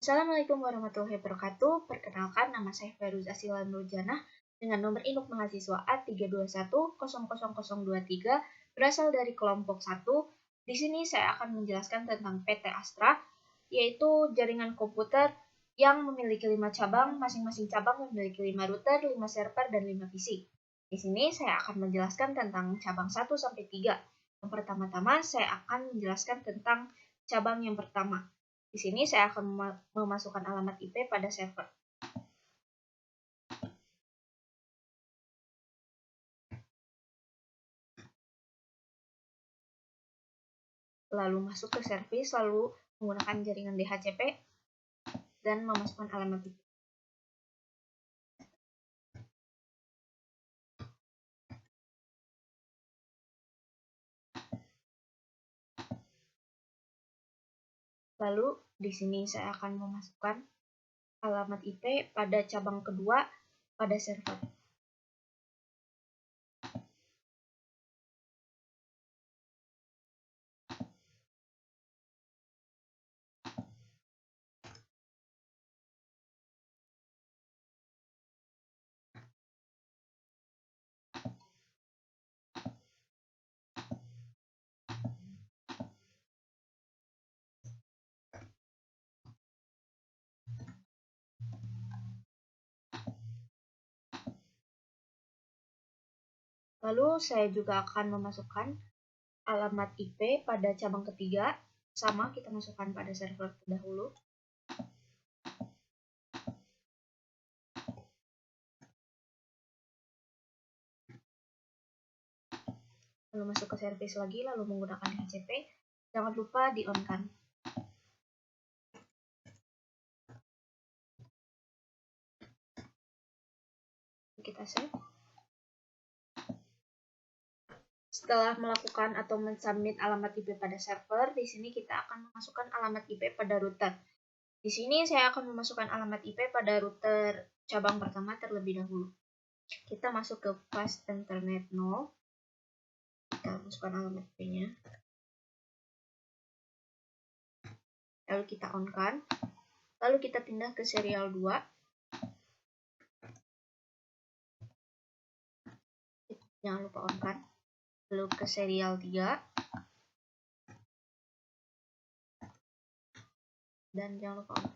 Assalamualaikum warahmatullahi wabarakatuh. Perkenalkan, nama saya Feiruz Asilan Nurjanah dengan nomor induk mahasiswa A321000023 berasal dari kelompok 1. Di sini saya akan menjelaskan tentang PT Astra, yaitu jaringan komputer yang memiliki 5 cabang, masing-masing cabang memiliki 5 router, 5 server, dan 5 PC. Di sini saya akan menjelaskan tentang cabang 1 sampai 3. Yang pertama-tama saya akan menjelaskan tentang cabang yang pertama. Di sini saya akan memasukkan alamat IP pada server. Lalu masuk ke service, lalu menggunakan jaringan DHCP dan memasukkan alamat IP. Lalu di sini saya akan memasukkan alamat IP pada cabang kedua pada server. Lalu saya juga akan memasukkan alamat IP pada cabang ketiga, sama kita masukkan pada server terdahulu. Lalu masuk ke service lagi, lalu menggunakan DHCP. Jangan lupa di-on-kan. Kita save. Setelah melakukan atau mensubmit alamat IP pada server, di sini kita akan memasukkan alamat IP pada router. Di sini saya akan memasukkan alamat IP pada router cabang pertama terlebih dahulu. Kita masuk ke fast internet 0. Kita masukkan alamat IP-nya. Lalu kita on-kan. Lalu kita pindah ke serial 2. Jangan lupa on-kan. Lalu ke serial 3. Dan jangan lupa on.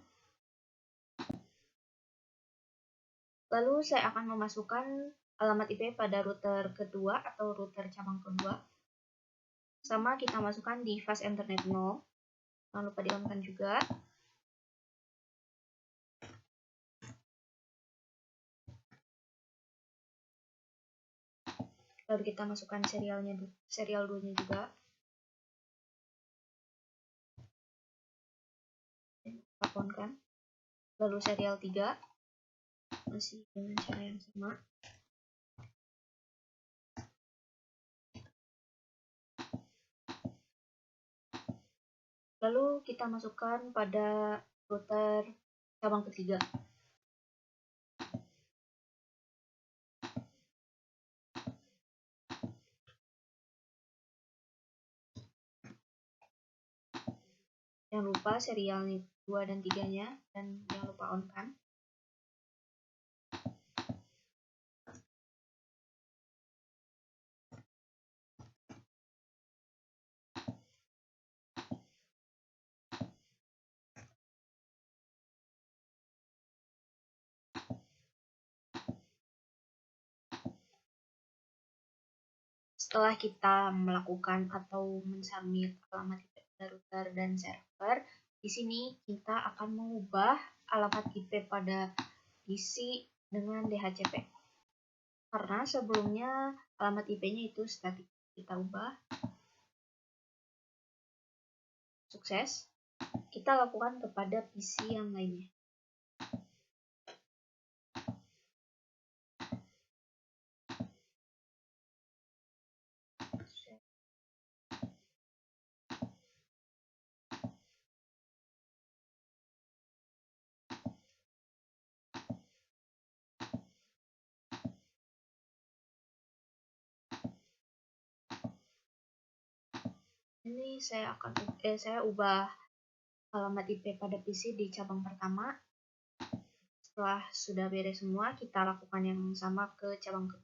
Lalu saya akan memasukkan alamat IP pada router kedua atau router cabang kedua. Sama kita masukkan di fast internet 0. Jangan lupa di-on-kan juga. Lalu kita masukkan serial 2-nya juga. On-kan. Lalu serial 3 masih dengan cara yang sama. Lalu kita masukkan pada router cabang ketiga. Jangan lupa serial 2 dan 3-nya, dan jangan lupa on-kan. Setelah kita melakukan atau mensubmit alamat IP pada router dan server, di sini kita akan mengubah alamat IP pada PC dengan DHCP. Karena sebelumnya alamat IP-nya itu statik. Kita ubah. Sukses. Kita lakukan kepada PC yang lainnya. Ini saya ubah alamat IP pada PC di cabang pertama. Setelah sudah beres semua, kita lakukan yang sama ke cabang kedua.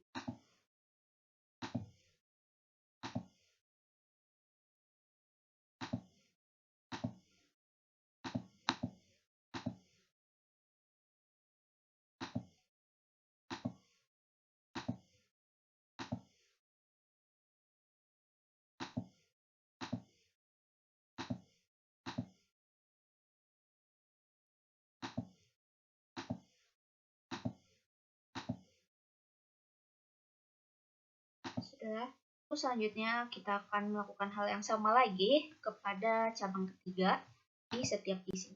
Sudah. Selanjutnya kita akan melakukan hal yang sama lagi kepada cabang ketiga di setiap PC.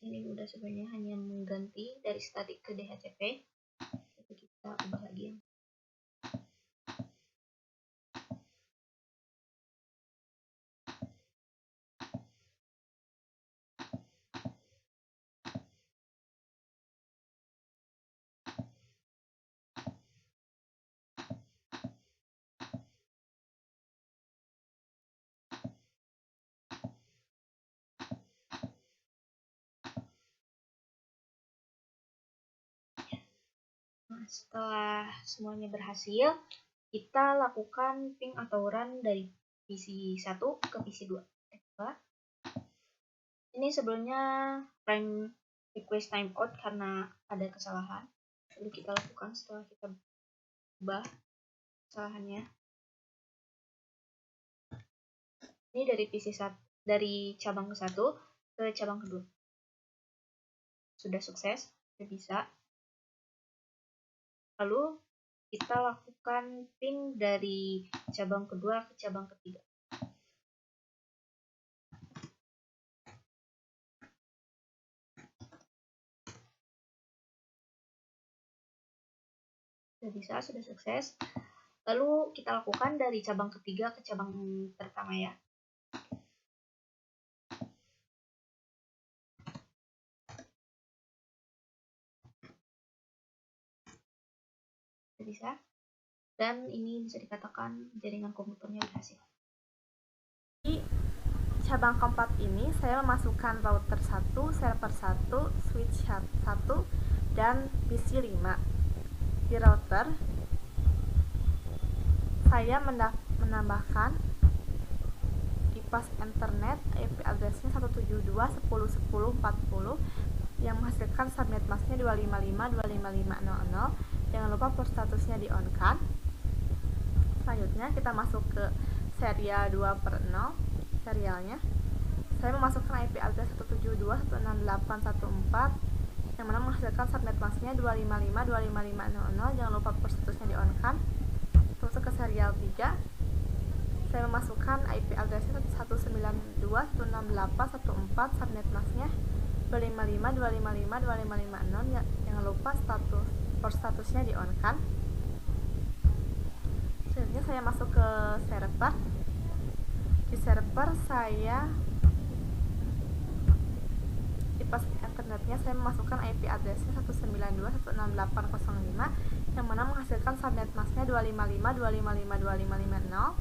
Ini mudah sebenarnya, hanya mengganti dari static ke DHCP. Jadi kita ubah lagi. Nah, setelah semuanya berhasil, kita lakukan ping atau run dari PC 1 ke PC 2. Ini sebelumnya prime request timeout karena ada kesalahan. Lalu kita lakukan setelah kita ubah kesalahannya. Ini dari PC 1, dari cabang ke-1 ke cabang kedua. Sudah sukses, sudah bisa. Lalu kita lakukan ping dari cabang kedua ke cabang ketiga. Sudah bisa, sudah sukses. Lalu kita lakukan dari cabang ketiga ke cabang pertama ya. Sudah bisa. Dan ini bisa dikatakan jaringan komputernya berhasil. Di cabang keempat ini saya memasukkan router 1, server 1, switch 1, dan PC 5. Di router saya menambahkan IPAS Ethernet, IP addressnya 172.10.10.40 yang menghasilkan subnet masknya 255.255.00. Jangan lupa port statusnya di on kan. Selanjutnya kita masuk ke serial 2/0 serialnya. Saya memasukkan IP address 172.168.1.4 yang mana menghasilkan subnet masknya 255.255.00. Jangan lupa port statusnya di on kan. Masuk ke serial 3. Saya memasukkan IP addressnya 192.168.1.4, subnet masknya 255.255.255.0. Jangan lupa port statusnya di on kan. Selanjutnya saya masuk ke server. Di server saya IPAS Ethernetnya saya memasukkan IP addressnya 192.168.0.5 yang mana menghasilkan subnet masknya 255.255.255.0.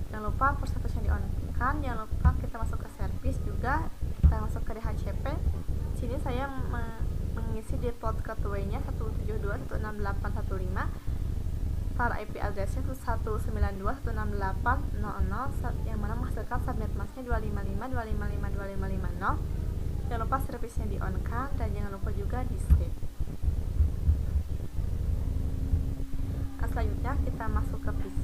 Jangan lupa port statusnya di on kan. Jangan lupa kita masuk ke service juga, kita masuk ke DHCP. Sini saya mengisi default gateway-nya 172.168.1.5. Tar IP addressnya 192.168.0.0 yang mana menghasilkan subnet masknya 255.255.255.0. Jangan lupa service-nya di on kan dan jangan lupa juga di save. Nah, selanjutnya kita masuk ke PC.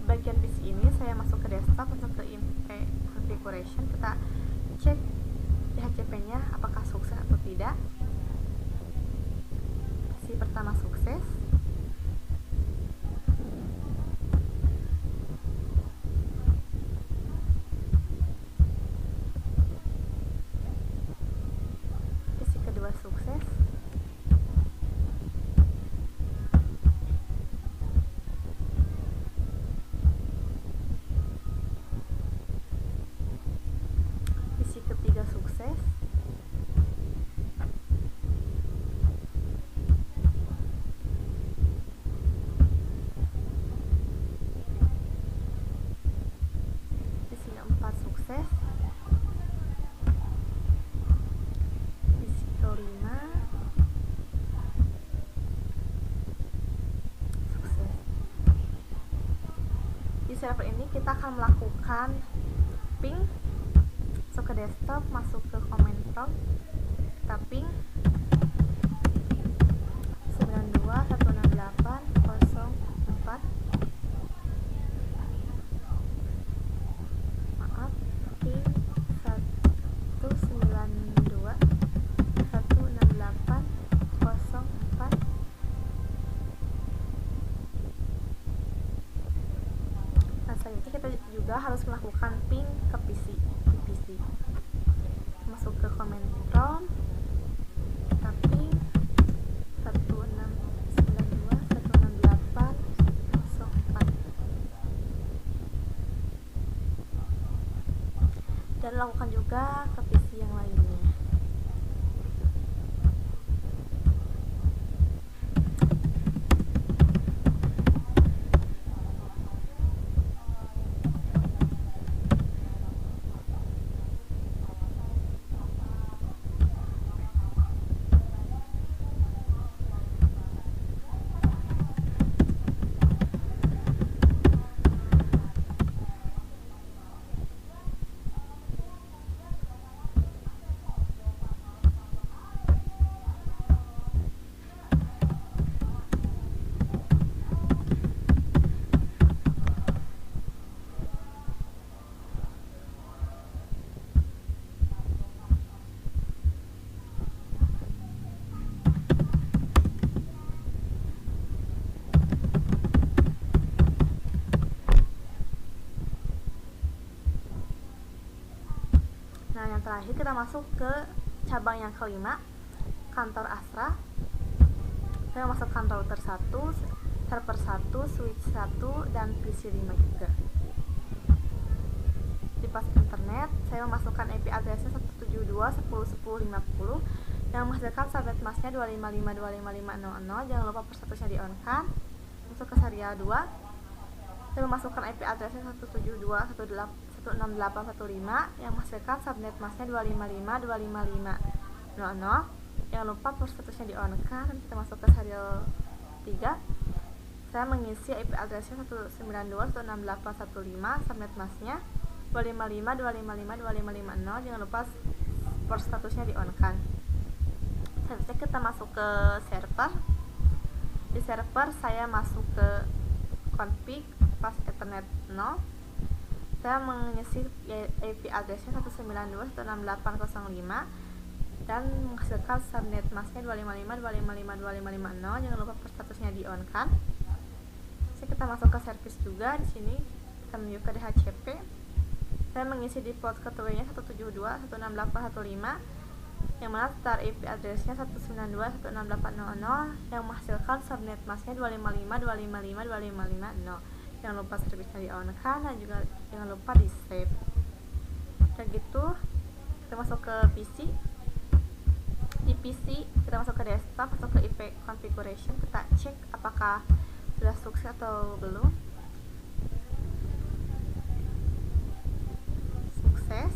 Bagian PC ini saya masuk ke desktop, masuk ke configuration, kita cek DHCP-nya apakah sukses atau tidak. PC pertama sukses. PC kedua sukses. PC ketiga sukses. server ini kita akan melakukan ping, masuk ke desktop, masuk ke command prompt, kita ping 92.168.0.4, maaf, ping 192.168.0.4. Nah, selanjutnya kita juga harus melakukan ping ke PC, di PC. Masuk ke command prompt, kita ping 192.168.0.4 dan lakukan juga ke PC yang lainnya. Nah, yang terakhir kita masuk ke cabang yang kelima, kantor Astra. Saya masuk kantor router 1, server 1, switch 1, dan PC 5 juga. Di pas internet, saya memasukkan IP addressnya 172.10.10.50 yang menghasilkan subnet masknya 255.255.0.0. Jangan lupa persatunya di on kan. Masuk ke serial 2, saya memasukkan IP addressnya 172.168.15 yang menghasilkan subnet masknya 255.255.0.0. Jangan lupa persatunya di on kan. Kita masuk ke serial 3, saya mengisi IP addressnya 192.168.15, subnet masknya 255.255.255.0. Jangan lupa port statusnya di on kan. Selanjutnya kita masuk ke server. Di server saya masuk ke config pas ethernet 0. Saya mengisi IP addressnya 192.168.0.5 dan menghasilkan subnet masknya 255.255.255.0. Jangan lupa port statusnya di on kan. Kita masuk ke service juga. Di sini kita menuju ke DHCP. Saya mengisi di port gateway-nya 172.168.1.5 yang mana start IP address-nya 192.168.0.0 yang menghasilkan subnet masknya 255.255.255.0. Jangan lupa service-nya di on kan dan juga jangan lupa di save. Dan gitu kita masuk ke PC. Di PC kita masuk ke desktop, masuk ke IP configuration, kita cek apakah sudah sukses atau belum. Sukses.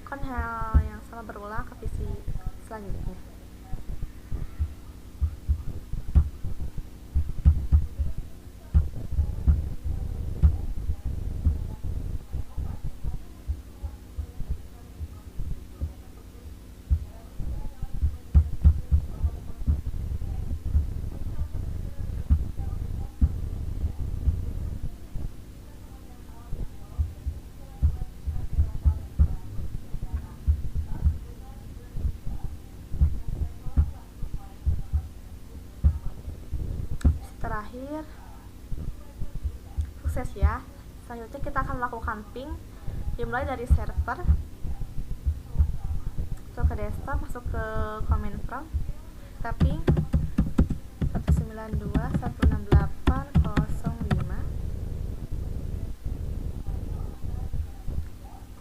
Kan hal yang sama berulang ke PC selanjutnya. Terakhir sukses ya. Selanjutnya kita akan melakukan ping dimulai dari server, masuk ke desktop, masuk ke command prompt, kita ping 192.168.0.5.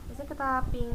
Biasanya kita ping